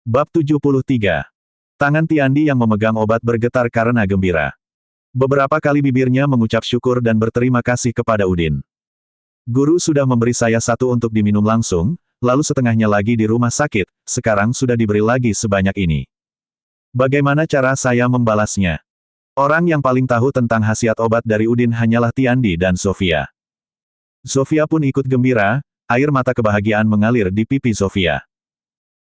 Bab 73. Tangan Tiandi yang memegang obat bergetar karena gembira. Beberapa kali bibirnya mengucap syukur dan berterima kasih kepada Udin. Guru sudah memberi saya satu untuk diminum langsung, lalu setengahnya lagi di rumah sakit, sekarang sudah diberi lagi sebanyak ini. Bagaimana cara saya membalasnya? Orang yang paling tahu tentang khasiat obat dari Udin hanyalah Tiandi dan Sofia. Sofia pun ikut gembira, air mata kebahagiaan mengalir di pipi Sofia.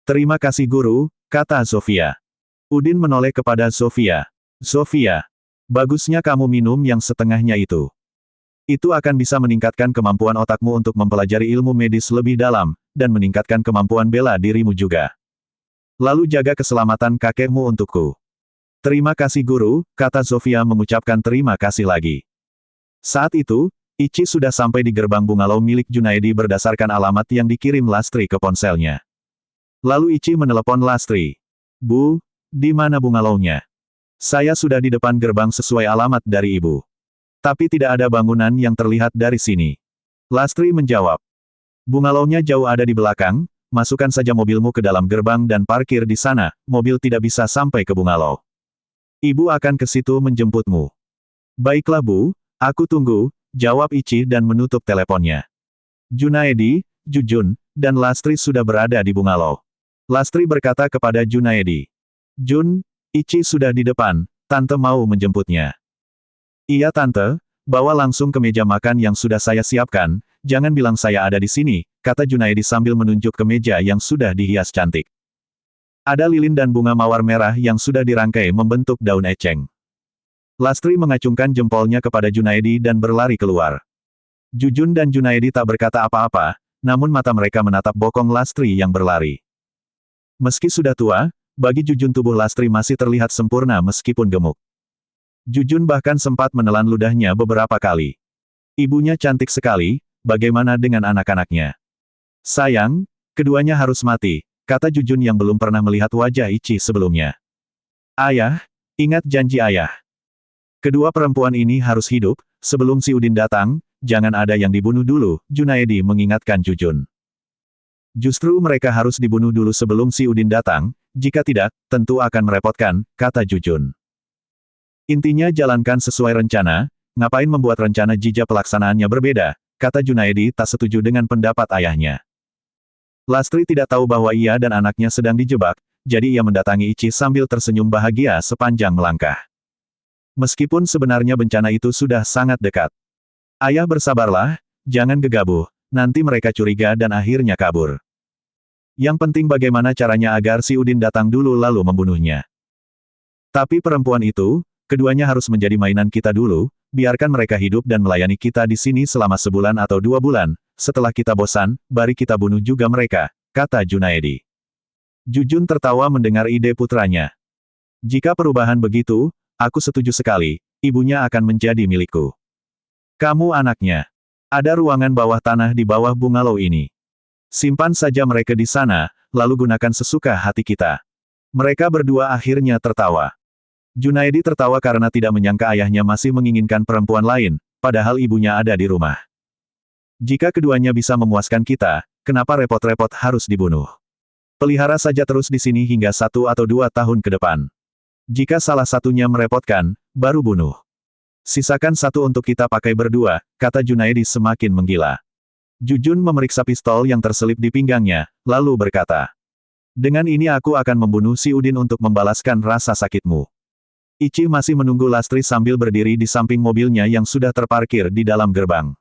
Terima kasih guru, kata Sofia. Udin menoleh kepada Sofia. Sofia, bagusnya kamu minum yang setengahnya itu. Itu akan bisa meningkatkan kemampuan otakmu untuk mempelajari ilmu medis lebih dalam, dan meningkatkan kemampuan bela dirimu juga. Lalu jaga keselamatan kakekmu untukku. Terima kasih guru, kata Sofia mengucapkan terima kasih lagi. Saat itu, Ichi sudah sampai di gerbang bungalow milik Junaedi berdasarkan alamat yang dikirim Lastri ke ponselnya. Lalu Ichi menelepon Lastri. Bu, di mana bungalownya? Saya sudah di depan gerbang sesuai alamat dari ibu. Tapi tidak ada bangunan yang terlihat dari sini. Lastri menjawab. Bungalownya jauh ada di belakang, masukkan saja mobilmu ke dalam gerbang dan parkir di sana, mobil tidak bisa sampai ke bungalow. Ibu akan ke situ menjemputmu. Baiklah bu, aku tunggu, jawab Ichi dan menutup teleponnya. Junaedi, Jujun, dan Lastri sudah berada di bungalow. Lastri berkata kepada Junaedi. Jun, Ichi sudah di depan, tante mau menjemputnya. Iya tante, bawa langsung ke meja makan yang sudah saya siapkan, jangan bilang saya ada di sini, kata Junaedi sambil menunjuk ke meja yang sudah dihias cantik. Ada lilin dan bunga mawar merah yang sudah dirangkai membentuk daun eceng. Lastri mengacungkan jempolnya kepada Junaedi dan berlari keluar. Jujun dan Junaedi tak berkata apa-apa, namun mata mereka menatap bokong Lastri yang berlari. Meski sudah tua, bagi Jujun tubuh Lastri masih terlihat sempurna meskipun gemuk. Jujun bahkan sempat menelan ludahnya beberapa kali. Ibunya cantik sekali, bagaimana dengan anak-anaknya? Sayang, keduanya harus mati, kata Jujun yang belum pernah melihat wajah Ichi sebelumnya. Ayah, ingat janji ayah. Kedua perempuan ini harus hidup, sebelum si Udin datang, jangan ada yang dibunuh dulu, Junaedi mengingatkan Jujun. Justru mereka harus dibunuh dulu sebelum si Udin datang, jika tidak, tentu akan merepotkan, kata Jujun. Intinya jalankan sesuai rencana, ngapain membuat rencana jika pelaksanaannya berbeda, kata Junaedi tak setuju dengan pendapat ayahnya. Lastri tidak tahu bahwa ia dan anaknya sedang dijebak, jadi ia mendatangi Ichi sambil tersenyum bahagia sepanjang melangkah. Meskipun sebenarnya bencana itu sudah sangat dekat. Ayah bersabarlah, jangan gegabah, nanti mereka curiga dan akhirnya kabur. Yang penting bagaimana caranya agar si Udin datang dulu lalu membunuhnya. Tapi perempuan itu, keduanya harus menjadi mainan kita dulu, biarkan mereka hidup dan melayani kita di sini selama sebulan atau 2 bulan, setelah kita bosan, bari kita bunuh juga mereka, kata Junaedi. Jujun tertawa mendengar ide putranya. Jika perubahan begitu, aku setuju sekali, ibunya akan menjadi milikku. Kamu anaknya. Ada ruangan bawah tanah di bawah bungalow ini. Simpan saja mereka di sana, lalu gunakan sesuka hati kita. Mereka berdua akhirnya tertawa. Junaedi tertawa karena tidak menyangka ayahnya masih menginginkan perempuan lain, padahal ibunya ada di rumah. Jika keduanya bisa memuaskan kita, kenapa repot-repot harus dibunuh? Pelihara saja terus di sini hingga 1 atau 2 tahun ke depan. Jika salah satunya merepotkan, baru bunuh. Sisakan satu untuk kita pakai berdua, kata Junaedi semakin menggila. Jujun memeriksa pistol yang terselip di pinggangnya, lalu berkata. Dengan ini aku akan membunuh si Udin untuk membalaskan rasa sakitmu. Ichi masih menunggu Lastri sambil berdiri di samping mobilnya yang sudah terparkir di dalam gerbang.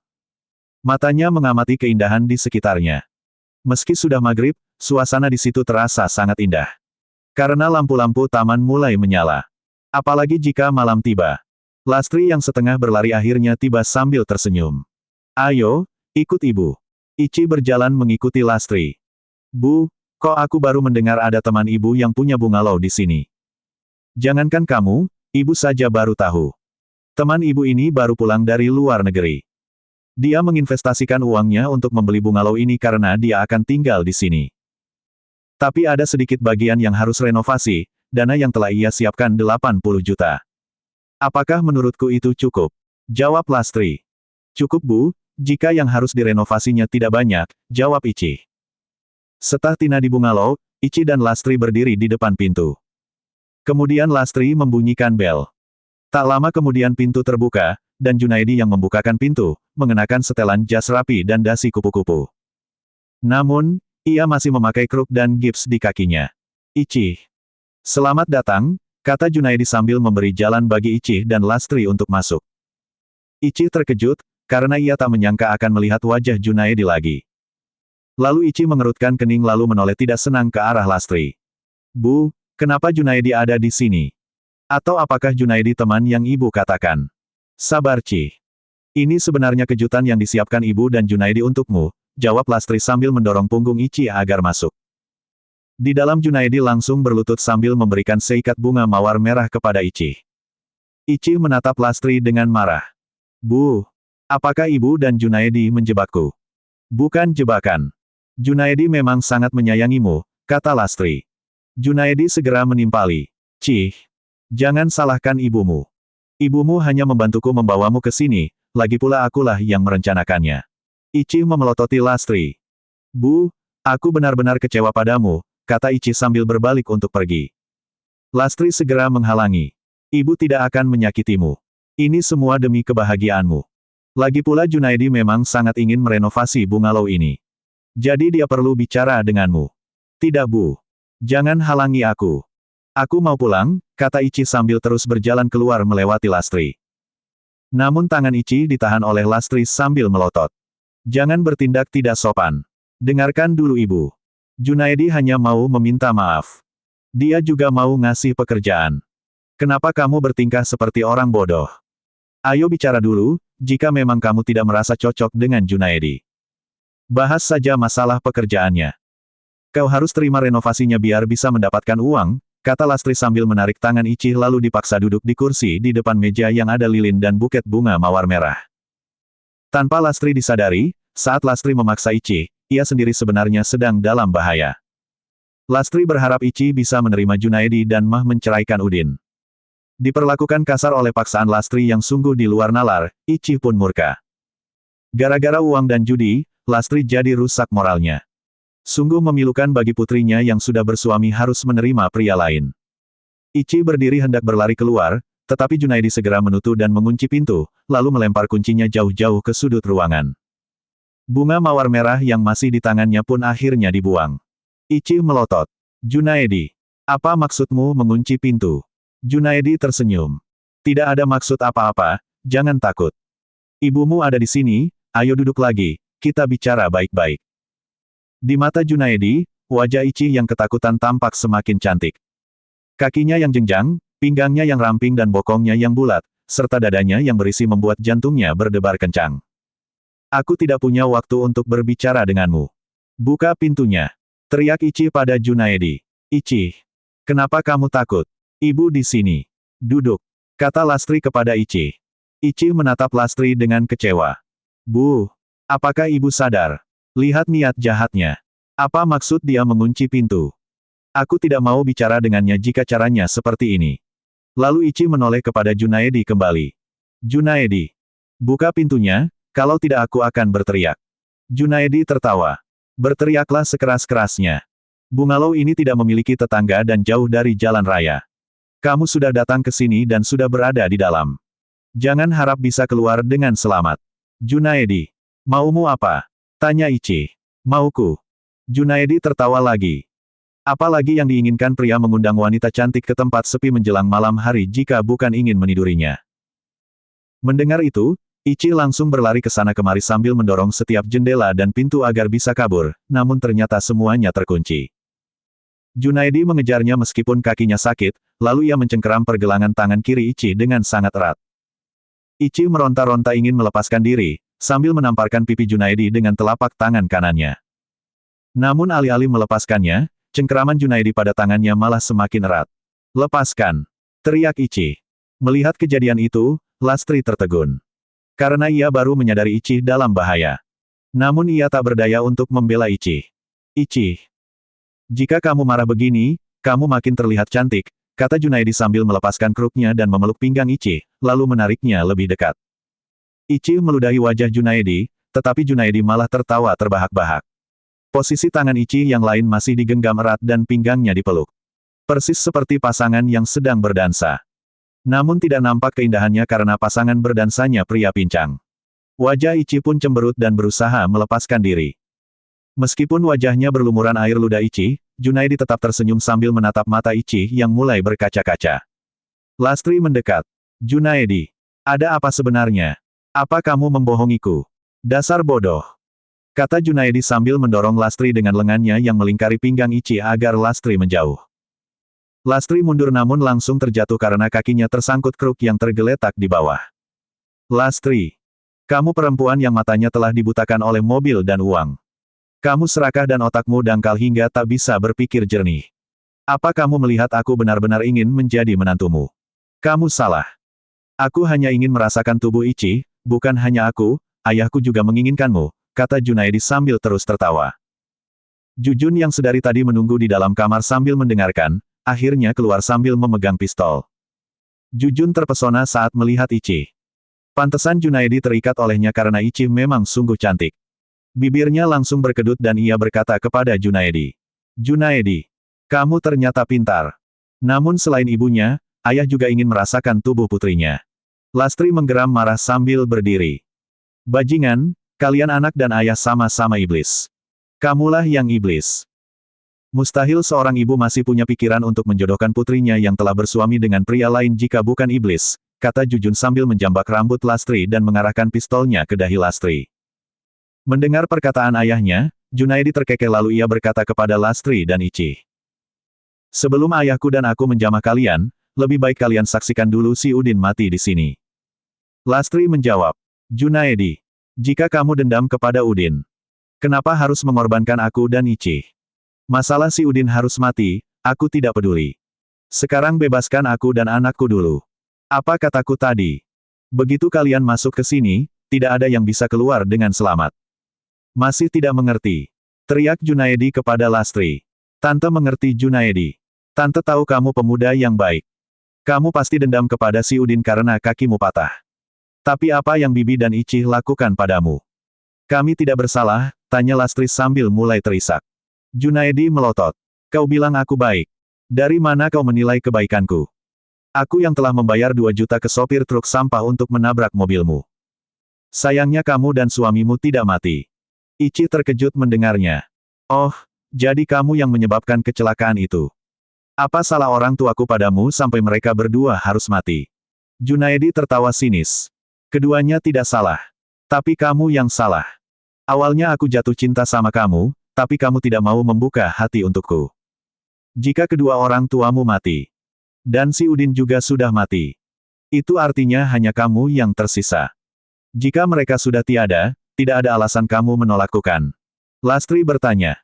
Matanya mengamati keindahan di sekitarnya. Meski sudah maghrib, suasana di situ terasa sangat indah. Karena lampu-lampu taman mulai menyala. Apalagi jika malam tiba. Lastri yang setengah berlari akhirnya tiba sambil tersenyum. Ayo, ikut ibu. Ichi berjalan mengikuti Lastri. Bu, kok aku baru mendengar ada teman ibu yang punya bungalow di sini. Jangankan kamu, ibu saja baru tahu. Teman ibu ini baru pulang dari luar negeri. Dia menginvestasikan uangnya untuk membeli bungalow ini karena dia akan tinggal di sini. Tapi ada sedikit bagian yang harus renovasi, dana yang telah ia siapkan 80 juta. Apakah menurutku itu cukup? Jawab Lastri. Cukup bu, jika yang harus direnovasinya tidak banyak, jawab Ichi. Setah Tina di bungalow, Ichi dan Lastri berdiri di depan pintu. Kemudian Lastri membunyikan bel. Tak lama kemudian pintu terbuka, dan Junaidi yang membukakan pintu, mengenakan setelan jas rapi dan dasi kupu-kupu. Namun, ia masih memakai kruk dan gips di kakinya. Ichi. Selamat datang, kata Junaidi sambil memberi jalan bagi Ichi dan Lastri untuk masuk. Ichi terkejut, karena ia tak menyangka akan melihat wajah Junaidi lagi. Lalu Ichi mengerutkan kening lalu menoleh tidak senang ke arah Lastri. Bu, kenapa Junaidi ada di sini? Atau apakah Junaidi teman yang ibu katakan? Sabar Ci. Ini sebenarnya kejutan yang disiapkan ibu dan Junaidi untukmu, jawab Lastri sambil mendorong punggung Ichi agar masuk. Di dalam Junaidi langsung berlutut sambil memberikan seikat bunga mawar merah kepada Ichi. Ichi menatap Lastri dengan marah. Bu, apakah ibu dan Junaidi menjebakku? Bukan jebakan. Junaidi memang sangat menyayangimu, kata Lastri. Junaidi segera menimpali. Cih, jangan salahkan ibumu. Ibumu hanya membantuku membawamu ke sini, lagi pula akulah yang merencanakannya. Ichi memelototi Lastri. Bu, aku benar-benar kecewa padamu, kata Ichi sambil berbalik untuk pergi. Lastri segera menghalangi. Ibu tidak akan menyakitimu. Ini semua demi kebahagiaanmu. Lagi pula Junaidi memang sangat ingin merenovasi bungalow ini. Jadi dia perlu bicara denganmu. Tidak Bu. Jangan halangi aku. Aku mau pulang, kata Ichi sambil terus berjalan keluar melewati Lastri. Namun tangan Ichi ditahan oleh Lastri sambil melotot. Jangan bertindak tidak sopan. Dengarkan dulu ibu. Junaidi hanya mau meminta maaf. Dia juga mau ngasih pekerjaan. Kenapa kamu bertingkah seperti orang bodoh? Ayo bicara dulu, jika memang kamu tidak merasa cocok dengan Junaidi. Bahas saja masalah pekerjaannya. Kau harus terima renovasinya biar bisa mendapatkan uang, kata Lastri sambil menarik tangan Ichi lalu dipaksa duduk di kursi di depan meja yang ada lilin dan buket bunga mawar merah. Tanpa Lastri disadari, saat Lastri memaksa Ichi, ia sendiri sebenarnya sedang dalam bahaya. Lastri berharap Ichi bisa menerima Junaidi dan mah menceraikan Udin. Diperlakukan kasar oleh paksaan Lastri yang sungguh di luar nalar, Ichi pun murka. Gara-gara uang dan judi, Lastri jadi rusak moralnya. Sungguh memilukan bagi putrinya yang sudah bersuami harus menerima pria lain. Ichi berdiri hendak berlari keluar, tetapi Junaidi segera menutup dan mengunci pintu, lalu melempar kuncinya jauh-jauh ke sudut ruangan. Bunga mawar merah yang masih di tangannya pun akhirnya dibuang. Ichi melotot. Junaidi, apa maksudmu mengunci pintu? Junaidi tersenyum. Tidak ada maksud apa-apa, jangan takut. Ibumu ada di sini, ayo duduk lagi, kita bicara baik-baik. Di mata Junaidi, wajah Ichi yang ketakutan tampak semakin cantik. Kakinya yang jenjang, pinggangnya yang ramping dan bokongnya yang bulat, serta dadanya yang berisi membuat jantungnya berdebar kencang. Aku tidak punya waktu untuk berbicara denganmu. Buka pintunya. Teriak Ichi pada Junaidi. Ichi. Kenapa kamu takut? Ibu di sini. Duduk. Kata Lastri kepada Ichi. Ichi menatap Lastri dengan kecewa. Bu. Apakah ibu sadar? Lihat niat jahatnya. Apa maksud dia mengunci pintu? Aku tidak mau bicara dengannya jika caranya seperti ini. Lalu Ichi menoleh kepada Junaidi kembali. Junaidi. Buka pintunya, kalau tidak aku akan berteriak. Junaidi tertawa. Berteriaklah sekeras-kerasnya. Bungalow ini tidak memiliki tetangga dan jauh dari jalan raya. Kamu sudah datang ke sini dan sudah berada di dalam. Jangan harap bisa keluar dengan selamat. Junaidi. Maumu apa? Tanya Ichi. Mauku. Junaidi tertawa lagi. Apalagi yang diinginkan pria mengundang wanita cantik ke tempat sepi menjelang malam hari jika bukan ingin menidurinya. Mendengar itu, Ichi langsung berlari ke sana kemari sambil mendorong setiap jendela dan pintu agar bisa kabur, namun ternyata semuanya terkunci. Junaidi mengejarnya meskipun kakinya sakit, lalu ia mencengkeram pergelangan tangan kiri Ichi dengan sangat erat. Ichi meronta-ronta ingin melepaskan diri, sambil menamparkan pipi Junaidi dengan telapak tangan kanannya. Namun alih-alih melepaskannya, cengkeraman Junaidi pada tangannya malah semakin erat. Lepaskan! Teriak Ichi. Melihat kejadian itu, Lastri tertegun. Karena ia baru menyadari Ichi dalam bahaya. Namun ia tak berdaya untuk membela Ichi. Ichi. Jika kamu marah begini, kamu makin terlihat cantik, kata Junaidi sambil melepaskan kruknya dan memeluk pinggang Ichi, lalu menariknya lebih dekat. Ichi meludahi wajah Junaidi, tetapi Junaidi malah tertawa terbahak-bahak. Posisi tangan Ichi yang lain masih digenggam erat dan pinggangnya dipeluk. Persis seperti pasangan yang sedang berdansa. Namun tidak nampak keindahannya karena pasangan berdansanya pria pincang. Wajah Ichi pun cemberut dan berusaha melepaskan diri. Meskipun wajahnya berlumuran air ludah Ichi, Junaedi tetap tersenyum sambil menatap mata Ichi yang mulai berkaca-kaca. Lastri mendekat. Junaedi, ada apa sebenarnya? Apa kamu membohongiku? Dasar bodoh. Kata Junaedi sambil mendorong Lastri dengan lengannya yang melingkari pinggang Ichi agar Lastri menjauh. Lastri mundur namun langsung terjatuh karena kakinya tersangkut kruk yang tergeletak di bawah. Lastri, kamu perempuan yang matanya telah dibutakan oleh mobil dan uang. Kamu serakah dan otakmu dangkal hingga tak bisa berpikir jernih. Apa kamu melihat aku benar-benar ingin menjadi menantumu? Kamu salah. Aku hanya ingin merasakan tubuh Ichi, bukan hanya aku, ayahku juga menginginkanmu, kata Junaedi sambil terus tertawa. Jujun yang sedari tadi menunggu di dalam kamar sambil mendengarkan, akhirnya keluar sambil memegang pistol. Jujun terpesona saat melihat Ichi. Pantesan Junaedi terikat olehnya karena Ichi memang sungguh cantik. Bibirnya langsung berkedut dan ia berkata kepada Junaedi. Junaedi, kamu ternyata pintar. Namun selain ibunya, ayah juga ingin merasakan tubuh putrinya. Lastri menggeram marah sambil berdiri. Bajingan, kalian anak dan ayah sama-sama iblis. Kamulah yang iblis. Mustahil seorang ibu masih punya pikiran untuk menjodohkan putrinya yang telah bersuami dengan pria lain jika bukan iblis, kata Jujun sambil menjambak rambut Lastri dan mengarahkan pistolnya ke dahi Lastri. Mendengar perkataan ayahnya, Junaedi terkekeh lalu ia berkata kepada Lastri dan Ichi. Sebelum ayahku dan aku menjamah kalian, lebih baik kalian saksikan dulu si Udin mati di sini. Lastri menjawab. Junaedi, jika kamu dendam kepada Udin, kenapa harus mengorbankan aku dan Ichi? Masalah si Udin harus mati, aku tidak peduli. Sekarang bebaskan aku dan anakku dulu. Apa kataku tadi? Begitu kalian masuk ke sini, tidak ada yang bisa keluar dengan selamat. Masih tidak mengerti. Teriak Junaedi kepada Lastri. Tante mengerti Junaedi. Tante tahu kamu pemuda yang baik. Kamu pasti dendam kepada si Udin karena kakimu patah. Tapi apa yang Bibi dan Ichi lakukan padamu? Kami tidak bersalah, tanya Lastri sambil mulai terisak. Junaedi melotot. Kau bilang aku baik. Dari mana kau menilai kebaikanku? Aku yang telah membayar 2 juta ke sopir truk sampah untuk menabrak mobilmu. Sayangnya kamu dan suamimu tidak mati. Ichi terkejut mendengarnya. Oh, jadi kamu yang menyebabkan kecelakaan itu. Apa salah orang tuaku padamu sampai mereka berdua harus mati? Junaedi tertawa sinis. Keduanya tidak salah. Tapi kamu yang salah. Awalnya aku jatuh cinta sama kamu, tapi kamu tidak mau membuka hati untukku. Jika kedua orang tuamu mati, dan si Udin juga sudah mati, itu artinya hanya kamu yang tersisa. Jika mereka sudah tiada, tidak ada alasan kamu menolakku kan? Lastri bertanya.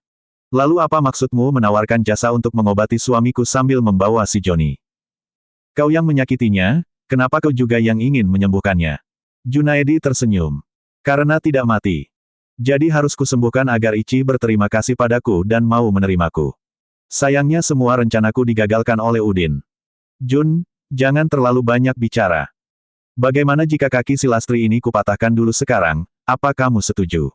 Lalu apa maksudmu menawarkan jasa untuk mengobati suamiku sambil membawa si Joni? Kau yang menyakitinya, kenapa kau juga yang ingin menyembuhkannya? Junaedi tersenyum. Karena tidak mati. Jadi harus kusembuhkan agar Ichi berterima kasih padaku dan mau menerimaku. Sayangnya semua rencanaku digagalkan oleh Udin. Jun, jangan terlalu banyak bicara. Bagaimana jika kaki si Lastri ini kupatahkan dulu sekarang, apa kamu setuju?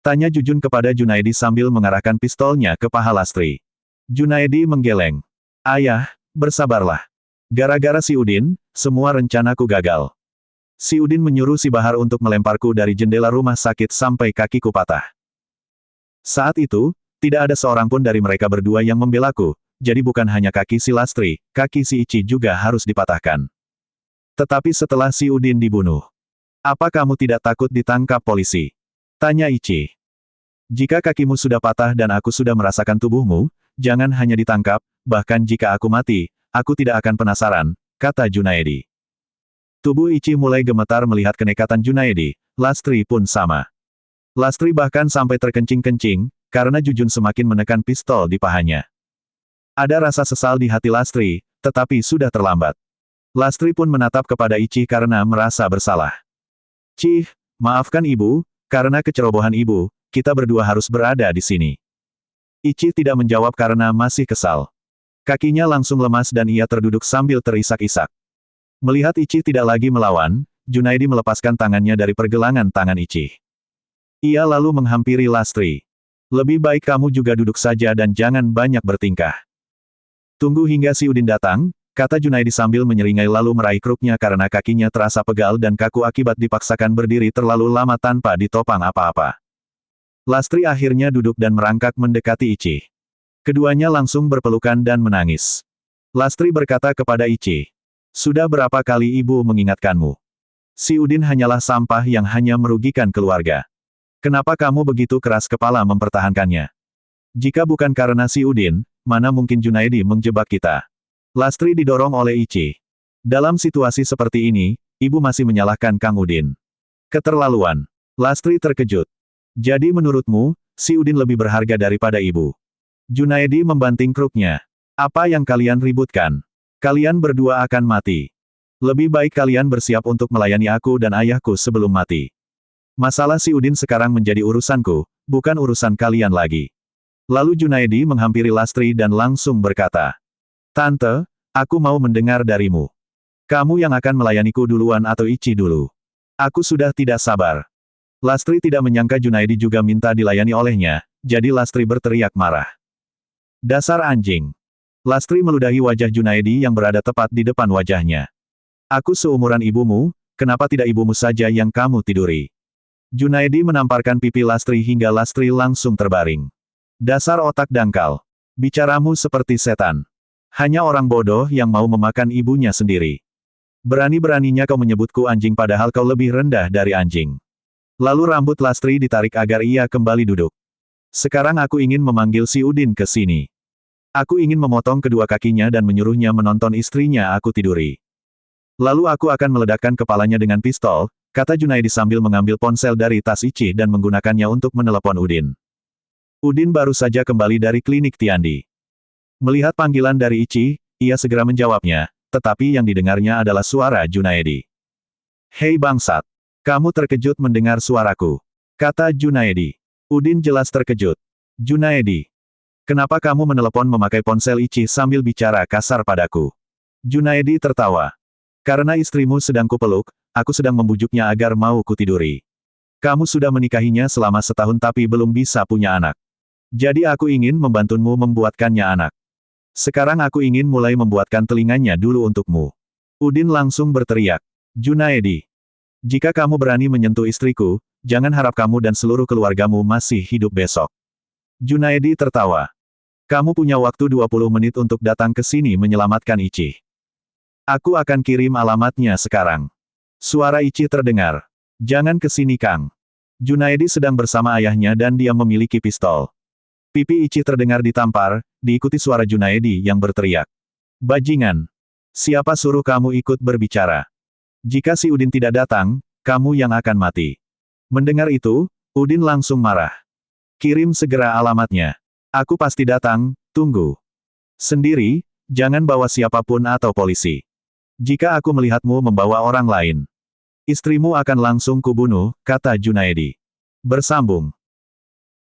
Tanya Jujun kepada Junaedi sambil mengarahkan pistolnya ke paha Lastri. Junaedi menggeleng. Ayah, bersabarlah. Gara-gara si Udin, semua rencanaku gagal. Si Udin menyuruh si Bahar untuk melemparku dari jendela rumah sakit sampai kakiku patah. Saat itu, tidak ada seorang pun dari mereka berdua yang membelaku, jadi bukan hanya kaki si Lastri, kaki si Ichi juga harus dipatahkan. Tetapi setelah si Udin dibunuh, apa kamu tidak takut ditangkap polisi? Tanya Ichi. Jika kakimu sudah patah dan aku sudah merasakan tubuhmu, jangan hanya ditangkap, bahkan jika aku mati, aku tidak akan penasaran, kata Junaedi. Tubuh Ichi mulai gemetar melihat kenekatan Junaedi, Lastri pun sama. Lastri bahkan sampai terkencing-kencing, karena Jujun semakin menekan pistol di pahanya. Ada rasa sesal di hati Lastri, tetapi sudah terlambat. Lastri pun menatap kepada Ichi karena merasa bersalah. Cih, maafkan ibu, karena kecerobohan ibu, kita berdua harus berada di sini. Ichi tidak menjawab karena masih kesal. Kakinya langsung lemas dan ia terduduk sambil terisak-isak. Melihat Ichi tidak lagi melawan, Junaedi melepaskan tangannya dari pergelangan tangan Ichi. Ia lalu menghampiri Lastri. Lebih baik kamu juga duduk saja dan jangan banyak bertingkah. Tunggu hingga si Udin datang, kata Junaidi sambil menyeringai lalu meraih kruknya karena kakinya terasa pegal dan kaku akibat dipaksakan berdiri terlalu lama tanpa ditopang apa-apa. Lastri akhirnya duduk dan merangkak mendekati Ichi. Keduanya langsung berpelukan dan menangis. Lastri berkata kepada Ichi, "Sudah berapa kali ibu mengingatkanmu? Si Udin hanyalah sampah yang hanya merugikan keluarga. Kenapa kamu begitu keras kepala mempertahankannya? Jika bukan karena si Udin, mana mungkin Junaidi menjebak kita?" Lastri didorong oleh Ichi. Dalam situasi seperti ini, ibu masih menyalahkan Kang Udin. Keterlaluan. Lastri terkejut. Jadi menurutmu, si Udin lebih berharga daripada ibu? Junaidi membanting kruknya. Apa yang kalian ributkan? Kalian berdua akan mati. Lebih baik kalian bersiap untuk melayani aku dan ayahku sebelum mati. Masalah si Udin sekarang menjadi urusanku, bukan urusan kalian lagi. Lalu Junaidi menghampiri Lastri dan langsung berkata, "Tante, aku mau mendengar darimu. Kamu yang akan melayaniku duluan atau Ichi dulu? Aku sudah tidak sabar." Lastri tidak menyangka Junaidi juga minta dilayani olehnya, jadi Lastri berteriak marah. "Dasar anjing!" Lastri meludahi wajah Junaidi yang berada tepat di depan wajahnya. "Aku seumuran ibumu, kenapa tidak ibumu saja yang kamu tiduri?" Junaidi menamparkan pipi Lastri hingga Lastri langsung terbaring. "Dasar otak dangkal. Bicaramu seperti setan. Hanya orang bodoh yang mau memakan ibunya sendiri. Berani-beraninya kau menyebutku anjing padahal kau lebih rendah dari anjing." Lalu rambut Lastri ditarik agar ia kembali duduk. "Sekarang aku ingin memanggil si Udin ke sini. Aku ingin memotong kedua kakinya dan menyuruhnya menonton istrinya aku tiduri. Lalu aku akan meledakkan kepalanya dengan pistol," kata Junaidi sambil mengambil ponsel dari tas Ichi dan menggunakannya untuk menelepon Udin. Udin baru saja kembali dari klinik Tiandi. Melihat panggilan dari Ichi, ia segera menjawabnya, tetapi yang didengarnya adalah suara Junaidi. "Hei bangsat! Kamu terkejut mendengar suaraku," kata Junaidi. Udin jelas terkejut. "Junaidi, kenapa kamu menelepon memakai ponsel Ichi sambil bicara kasar padaku?" Junaidi tertawa. "Karena istrimu sedang kupeluk, aku sedang membujuknya agar mau kutiduri. Kamu sudah menikahinya selama setahun tapi belum bisa punya anak. Jadi aku ingin membantumu membuatkannya anak. Sekarang aku ingin mulai membuatkan telinganya dulu untukmu." Udin langsung berteriak, "Junaidi! Jika kamu berani menyentuh istriku, jangan harap kamu dan seluruh keluargamu masih hidup besok." Junaidi tertawa. "Kamu punya waktu 20 menit untuk datang ke sini menyelamatkan Ichi. Aku akan kirim alamatnya sekarang." Suara Ichi terdengar. "Jangan ke sini Kang. Junaidi sedang bersama ayahnya dan dia memiliki pistol." Pipi Ichi terdengar ditampar, diikuti suara Junaidi yang berteriak. "Bajingan! Siapa suruh kamu ikut berbicara? Jika si Udin tidak datang, kamu yang akan mati." Mendengar itu, Udin langsung marah. "Kirim segera alamatnya. Aku pasti datang, tunggu. Sendiri, jangan bawa siapapun atau polisi. Jika aku melihatmu membawa orang lain, istrimu akan langsung kubunuh," kata Junaidi. Bersambung.